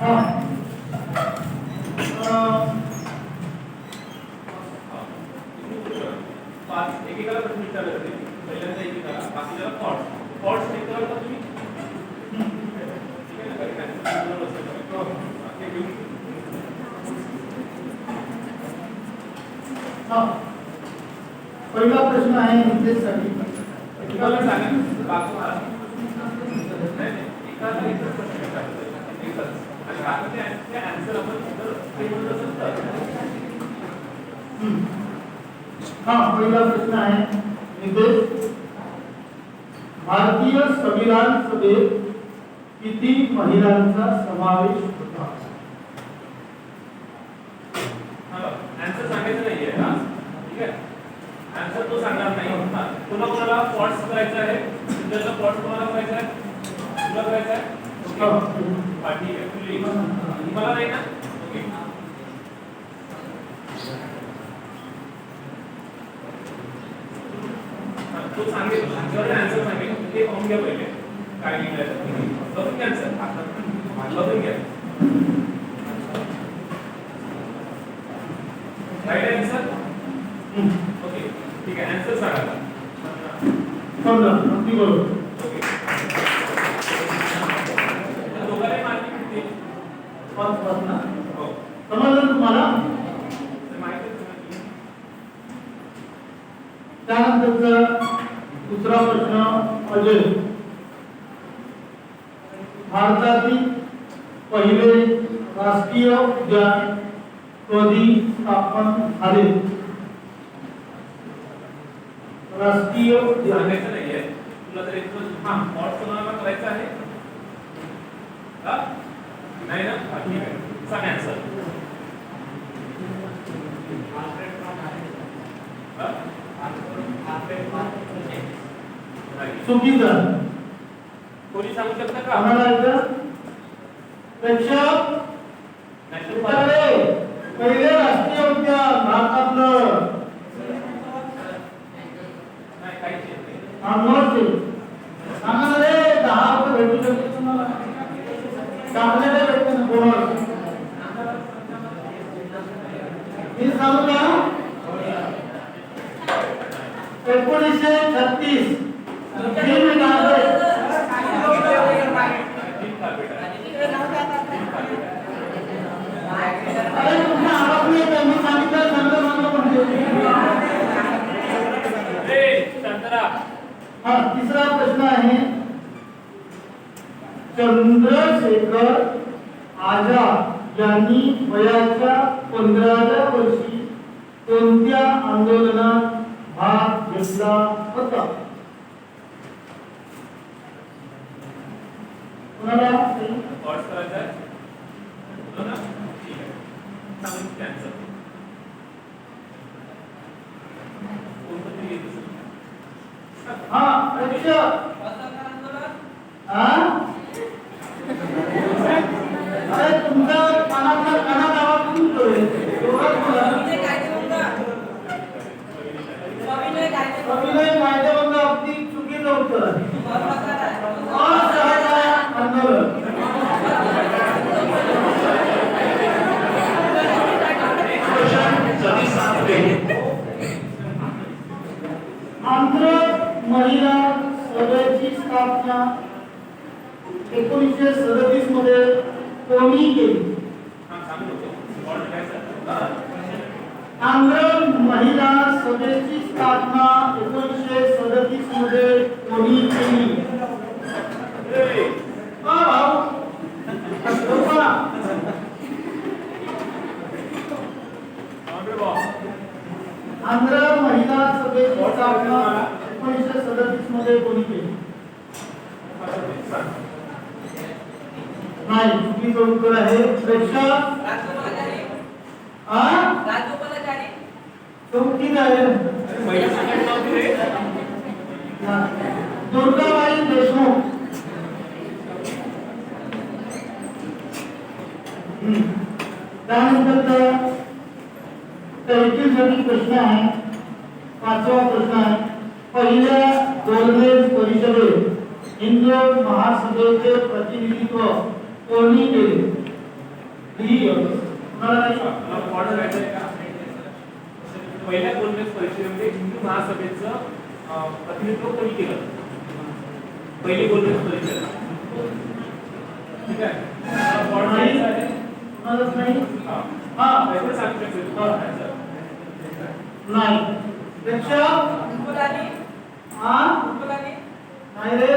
हां पाच एकेकाला प्रश्न विचारले जाते. पहिल्यांदा एकेकाला बाकीच्याला थॉट्स चेक कराल का तुम्ही? ठीक आहे ना? हां पहिला प्रश्न आहे नितेशसाठी. एकेकाला सांगा बाजूला नाही एकाला एकच प्रश्न विचारले एकच आणि बाकीचे आन्सर आपण जर ते बोलत असेल तर हां पहिला प्रश्न आहे नितेश. भारतीय संविधान सभेत किती महिलांचा समावेश होता? आन्सर सांगायचं नाहीये हा ठीक आहे. आन्सर तो सांगणार नाही. कोणाला पॉट्स करायचा आहे? तुझ्याला पॉट्स कोणाला करायचा आहे? तुला करायचा आहे? ओके ठीक आहे. तुझी मला नाही ना? ओके तो सांगेल तुझ्यावर आन्सर सांगेल ते पाहून घ्या पहिले काय लिहिलंय बघून घ्या आन्सर बघून घ्या. राईट आन्सर ओके ठीक आहे. आन्सर सांगा. 15 अगदी बरोबर. ओके दोघांना मार्क किती? 5 ना. हो समजलं तुम्हाला? माहिती आहे. त्यानंतरचा दुसरा प्रश्न अजय. भारतातील पहिले राष्ट्रीय उद्यान कधी स्थापन झाले? राष्ट्रीय उद्यान सांगायचं नाहीये तुला तर एक हां पॉट कोणाला करायचं आहे हा नाही ना ठीक आहे. सांग आन्सर. चुकीचं. कोणी सांगू शकता का? आम्हाला इथं प्रेक्षक नॅशनल पार्क पहिले राष्ट्रीय उद्यान भारतातलं नाही काहीच नाही. आंबोळचे सांगा रे. 10 रुपये भेटू शकते तुम्हाला. चांगले भेटते ना बोनस. मी सांगू का? 1936 अरे तुमचा आवाज नाही येत. मी सांगितलं चांगलं म्हणजे हा तिसरा प्रश्न आहे. चंद्रशेखर आझाद यांनी वयाच्या 15व्या वर्षी कोणत्या आंदोलनात भाग घेतला होता? कोणाला पॉट्स करायचं आहे हो ना ठीक आहे. सांगून की आन्सर कोणतं तरी येत असेल. हा प्रेक्षक हा अरे तुमचा कानात आवाज येतोय. अभिनय कायदेबंद अगदी चुकीचं उत्तर आहे. असहकार आंदोलन. आंध्र महिला सभेची स्थापना 1937 मध्ये कोणी केली? आंध्र महिला सभेची स्थापना 1937 मध्ये कोणी केली? भाऊ आंध्र महिला सभेची स्थापना 1937 मध्ये कोणी केली? नाही चुकीचं उत्तर आहे. प्रेक्षक चौकीत आहे. दुर्गाबाई देशमुख. त्यानंतर तर्कीसाठी प्रश्न आहे. 5वा प्रश्न आहे. पहिल्या गोलमेज परिषदेत हिंदू महासभेचे प्रतिनिधित्व कोणी केले? डी कुणाला नाही मला पॉट करायचं आहे का पहिल्या 2 वेळेस परीक्षेमध्ये हिंदू महासभेचं प्रतिनिधित्व कोणी केलं पहिली 2 वेळेस परीक्षा ठीक आहे पॉट करायचं आहे कुणालाच नाही हां हा एवढं सांगू शकतो नाही पेक्षा मुलांनी हा मुलांनी नाही रे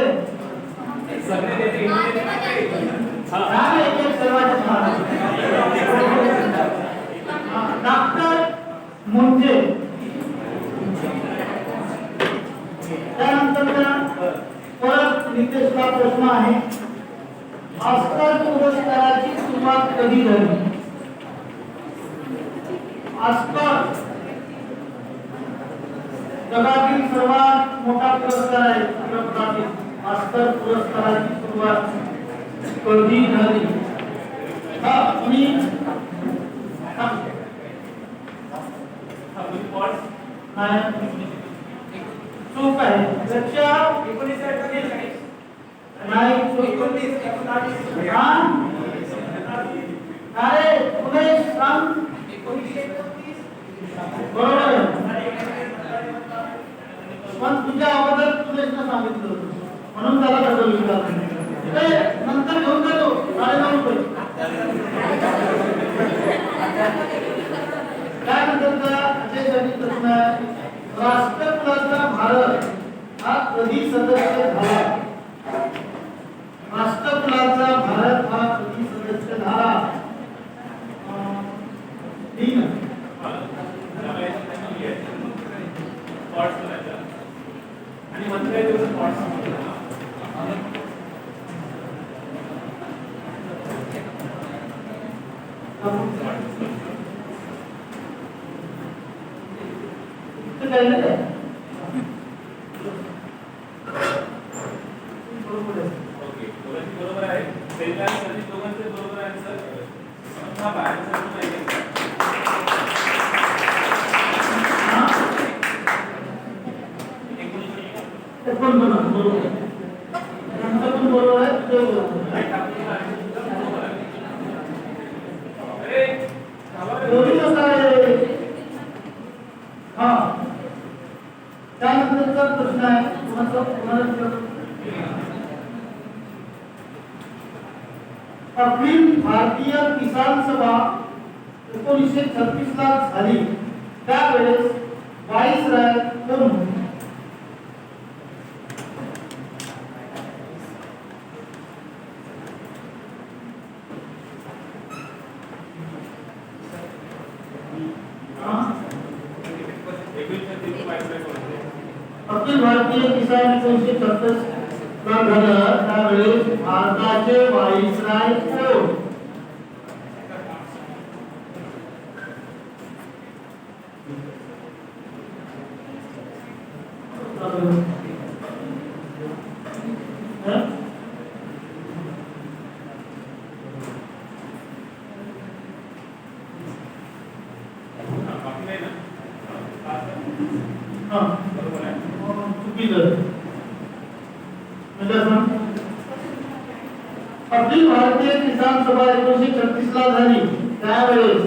सगळे देते हां काय एक सर्वात डॉक्टर मुंजे त्यानंतर परत नितेशला प्रश्न आहे ऑस्कर पुरस्काराची सुरुवात कधी झाली ऑस्कर जगातील सर्वात मोठा पुरस्कार आहे चित्रपटातील ऑस्कर पुरस्काराची सुरुवात कधी झाली हा मी पॉट चूक आहे लक्ष्य 1948 नाही चूक. हा? अरे पुढे सांग बरोबर आहे. पण तुझ्या अगोदर तुझ्या सांगितलं होतं. म्हणून त्याला बदललं नंतर घेऊन जातो 9.5 रुपये त्यानंतरचा अजयसाठी प्रश्न आहे राष्ट्रकुलाचा भारत हा कधी सदस्य झाला राष्ट्रकुलाचा भारत हा कधी सदस्य झाला ठीक आहे आणि मंत्री दिवस पॉट्स ओके बरोबर आहे पहिल्या सगळी दोघांचे बरोबर आन्सर हा आन्सर त्यानंतरचा प्रश्न आहे अखिल भारतीय किसान सभा 1936 ला झाली त्यावेळेस व्हाईसराय कोण होते अखिल भारतीय किसान 1936 ला झालं त्यावेळेस भारताचे व्हाईसराय कोण अखिल भारतीय किसान सभा 1936 ला झाली त्यावेळेस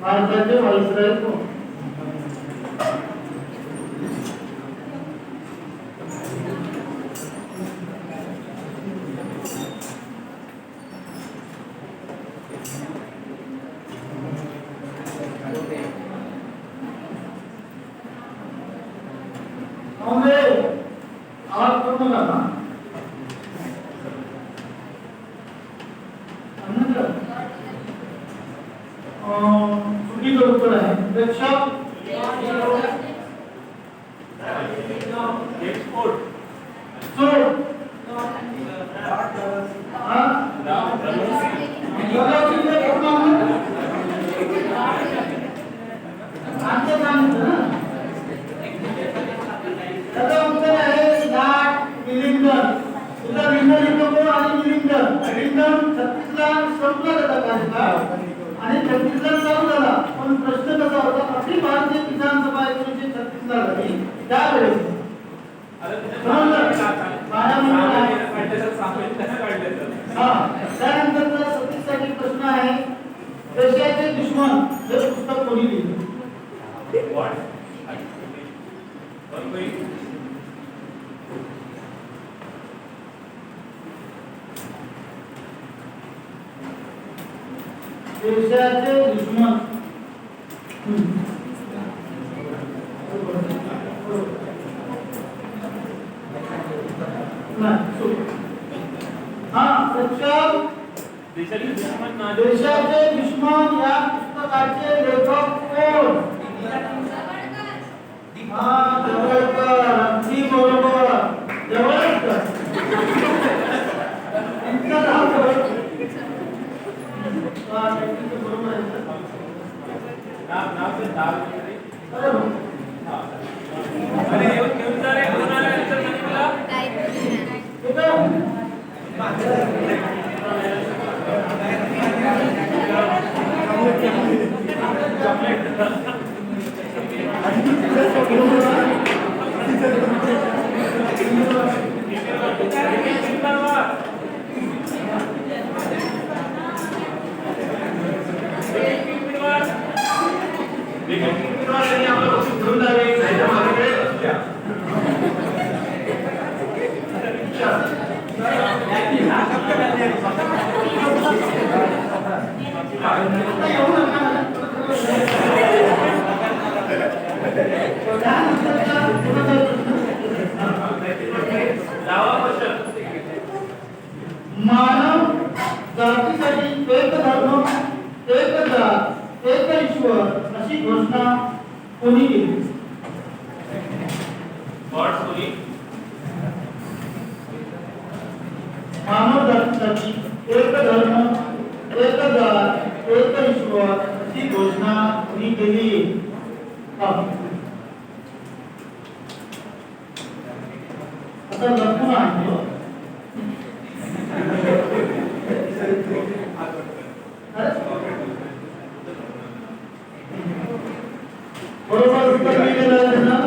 भारताचे व्हाईसराय कोण आवाज करू नका ना चुकीचं उत्तर आहे प्रेक्षक एक्सपोर्ट सोड त्याचा उत्तर आहे लाट मिलिंगन तुला मिलिंगन आणि मिलिंगन मिलिंगन 36 ला संपला त्याचा कार्यकाळ आणि 36 ला चालू झाला पण प्रश्न कसा होता अखिल भारतीय किसान सभा 1936 ला झाली त्यावेळेस त्यानंतरचा 36 साठी प्रश्न आहे दुश्मन हे पुस्तक कोणी लिहिलं? What? और कोई? देशाचे दुश्मन हा प्रेक्षक देशाचे दुश्मन ना देशाचे दुश्मन या पुस्तकाचे लेखक कोण? हा जवळकर, अगदी बरोबर, जवळकर. त्यांचं नाव जवळकर. हा, त्यांचं बरोबर आहे सर. नाव से दाल वगैरे. अरे हो. अरे घेऊन जा रे, कोण आला आन्सर सांगितला? मानव जातीसाठी एक धर्म, एक जात, एक ईश्वर अशी घोषणा कोणी केली? मानव जातीसाठी एक धर्म, एक जात, एक ईश्वर अशी घोषणा कोणी केली? आता लपून आणतो. बरोबर उत्तर लिहिलेलं आहे ना?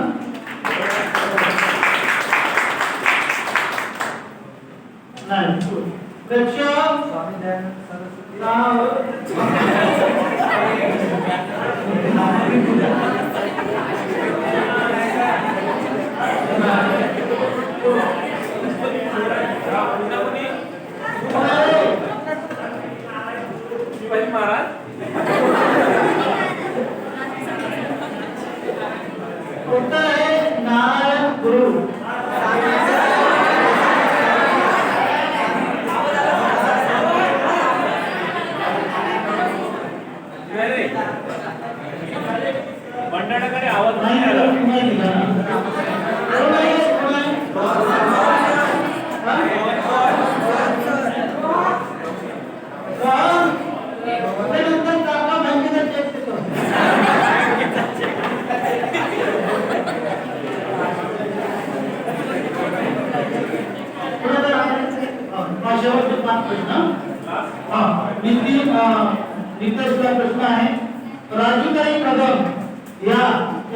नाही. प्रेक्षक शिवाजी महाराज कोणता आहे? नारायण गुरु. बंडाकडे आवाज नाही नाही आला, आला. पुन्हा लिहा. कोण आहे? कोण आहे? हा? त्यानंतर काका बँकेचा चेक देतो. शेवटचे 5 प्रश्न. नितेशचा प्रश्न आहे. राजूताई कदम या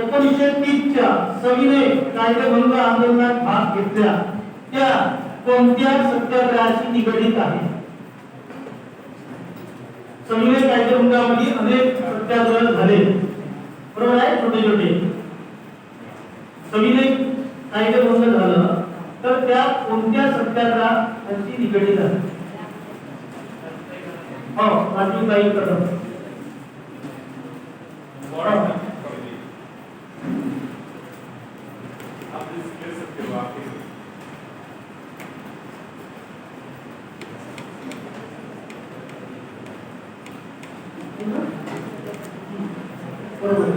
1930 च्या सविनय कायदेभंग आंदोलनात भाग घेतल्या त्या कोणत्या सत्याग्रहाशी निगडित आहे? सविनय कायदेभंगामध्ये अनेक सत्याग्रह झाले, बरोबर आहे, छोटे छोटे. सविनय कायदेभंग झालं तर त्या कोणत्या सत्याग्रहाशी निगडित आहे? हो, राजूताई कदम. आप रिस्क ले सकते हो आपके बरोबर.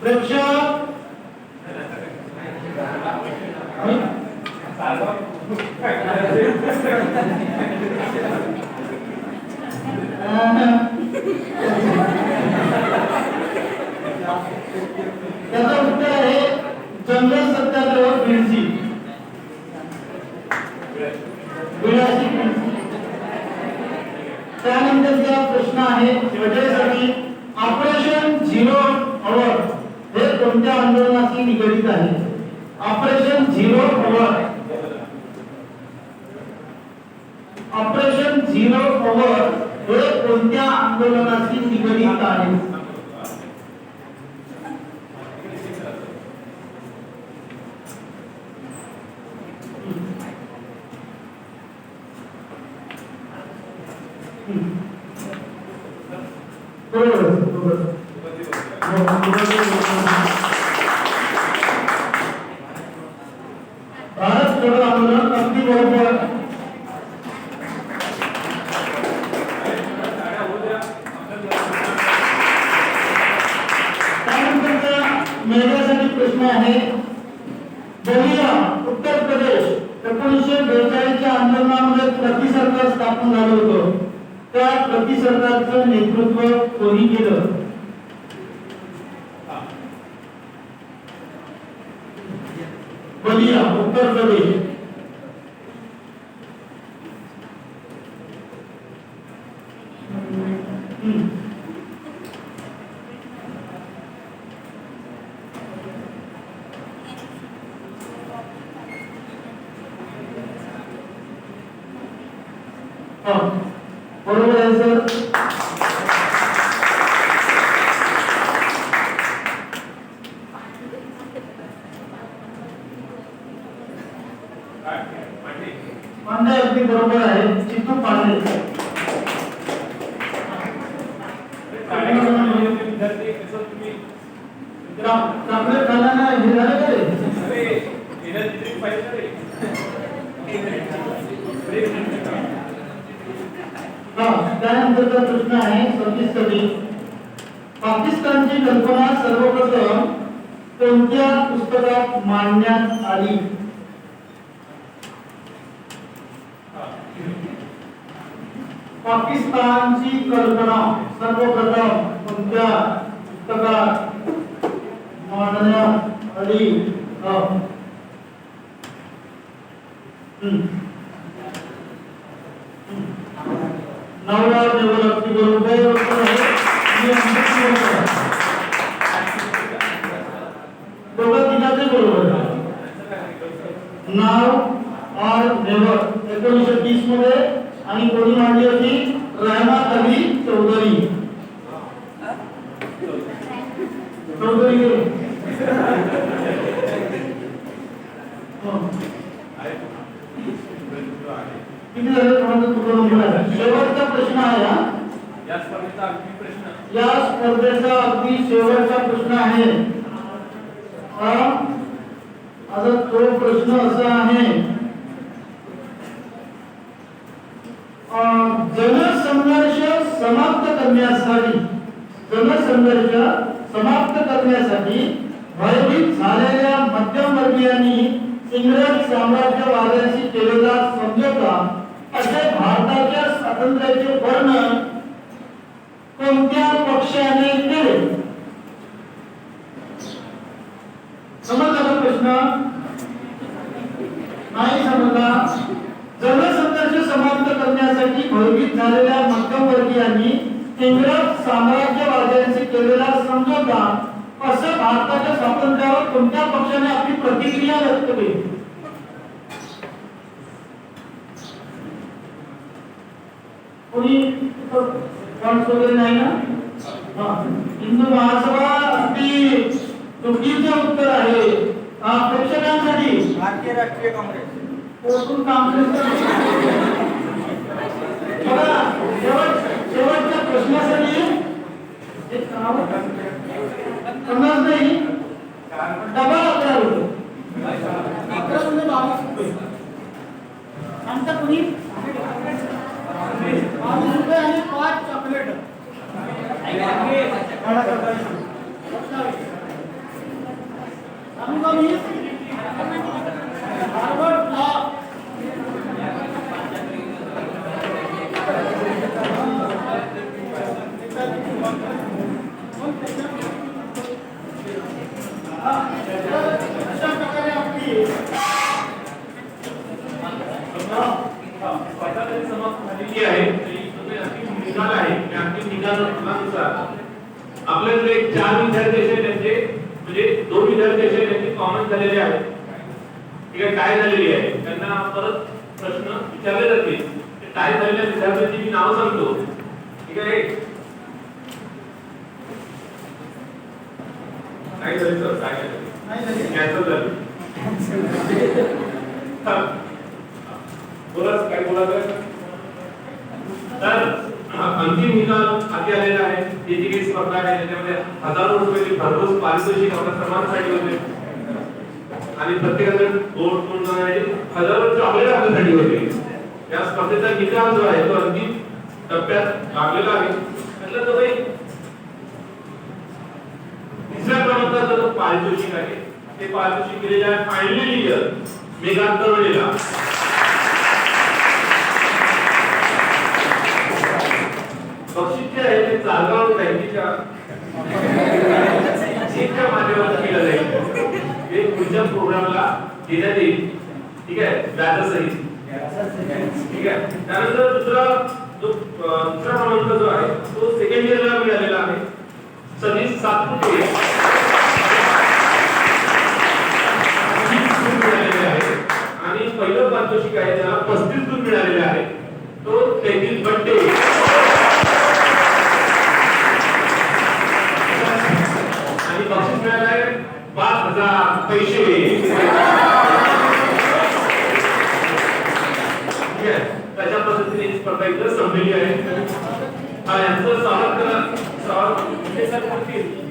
प्रेक्षक त्याचं उत्तर आहे जंगल सत्याग्रह, बेंझी. 82 त्यानंतरचा प्रश्न आहे शेवटसाठी ऑपरेशन झिरो अवर हे कोणत्या आंदोलनाशी निगडित आहे? Operation zero our, operation zero our हे कोणत्या आंदोलनाशी निगडित आहे? भारत छोडो आंदोलन अगदी बरोबर. त्यानंतरचा मेघासाठी प्रश्न आहे बलिया उत्तर प्रदेश 1942 च्या आंदोलनामध्ये प्रति सरकार स्थापन झालं होतं. त्या प्रति सरकारचं नेतृत्व कोणी केलं? बलिया उत्तर प्रदेश. बरोबर आहे सर. पांडे अगदी बरोबर आहे. चित्तू पांडे. चॉकलेट खाल्ल्याने हे झालं का रे? त्यानंतरचा प्रश्न आहे 26 पाकिस्तानची कल्पना सर्वप्रथम कोणत्या पुस्तकात मांडण्यात आली? पाकिस्तानची कल्पना सर्वप्रथम कोणत्या पुस्तकात मांडण्यात आली? नवरा निवडक बरोबर उत्तर आहे. दोघं तिघांचे बरोबर आहे. नाव और नेवर 1930 मध्ये आणि कोणी मांडली होती? रहमत अली चौधरी. किती झाले? शेवटचा प्रश्न आहे हा. या स्पर्धेचा अगदी शेवटचा प्रश्न आहे. आता तो प्रश्न असा आहे जनसंघर्ष समाप्त करण्यासाठी भयभीत झालेल्या मध्यमवर्गीयांनी इंग्रज साम्राज्यवादाशी केलेला समझोता असे भारताच्या स्वातंत्र्याचे वर्णन कोणत्या पक्षाने केले? समजला प्रश्न? नाही समजला. जनसंघर्ष समाप्त करण्यासाठी भयभीत झालेल्या मध्यमवर्गीयांनी इंग्रज साम्राज्यवाद्यांशी केलेला समझोता असं भारताच्या स्वातंत्र्यावर कोणत्या पक्षाने आपली प्रतिक्रिया व्यक्त केली? कोणी पॉइंट्स वगैरे नाही ना? हिंदू महासभा अगदी चुकीचं उत्तर आहे. प्रेक्षकांसाठी भारतीय राष्ट्रीय काँग्रेस. शेवटच्या प्रश्नासाठी समज नाही डबल 11 रुपये. 11 म्हणजे 22 रुपये. आमचा कुणी 22 रुपये आणि 5 चॉकलेट. हार्वर्ड लॉ अशा प्रकारे आपली स्पर्धा तरी समाप्त झालेली आहे. तरी अंतिम निकाल आहे. त्या अंतिम निकालानुसार आपल्याकडे 4 विद्यार्थी असे त्यांचे म्हणजे 2 विद्यार्थी असे त्यांचे कॉमन झालेले आहेत. ठीक आहे, टाय झालेली आहे. त्यांना परत प्रश्न विचारले जातील. ते टाय झालेल्या विद्यार्थ्यांची मी नाव सांगतो. ठीक आहे, काय झाले सर? काय झाले? नाही झाली. कॅन्सल झाली. बोला काय बोलायचं? तर अंतिम निकाल हाती आलेला आहे. ही जी काही स्पर्धा आहे त्याच्यामध्ये हजारो रुपयाची भरघोस पारितोषिक आपल्या सर्वांसाठी होते आणि प्रत्येकाने दोन हजारो चॉकलेट आपल्यासाठी होते. या स्पर्धेचा निकाल जो आहे तो अंतिम टप्प्यात लागलेला आहे. त्यातला जो काही तिसऱ्या क्रमांकाचा जो पारितोषिक आहे ते पारितोषिक दिलेले आहे फायनली इयर मेघा तळवडेला. बक्षीस जे आहे ते चालगाव बँकेच्या चेकच्या माध्यमातून केलं जाईल. हे पुढच्या प्रोग्रामला देण्यात येईल. ठीक आहे, व्याजासहित. ठीक आहे, त्यानंतर दुसरा क्रमांक जो आहे तो सेकंड इयरला मिळालेला आहे. सतीश सातपुते मिळालेले आहे आणि पहिलं पारितोषिक आहे त्याला 35 गुण मिळालेले आहे. तो तेथील बड्डे आणि बक्षीस मिळालं आहे 5,000 पैसे. ठीक आहे, त्याच्या पद्धतीने ही स्पर्धा इथं संपलेली आहे. यांचं स्वागत करतील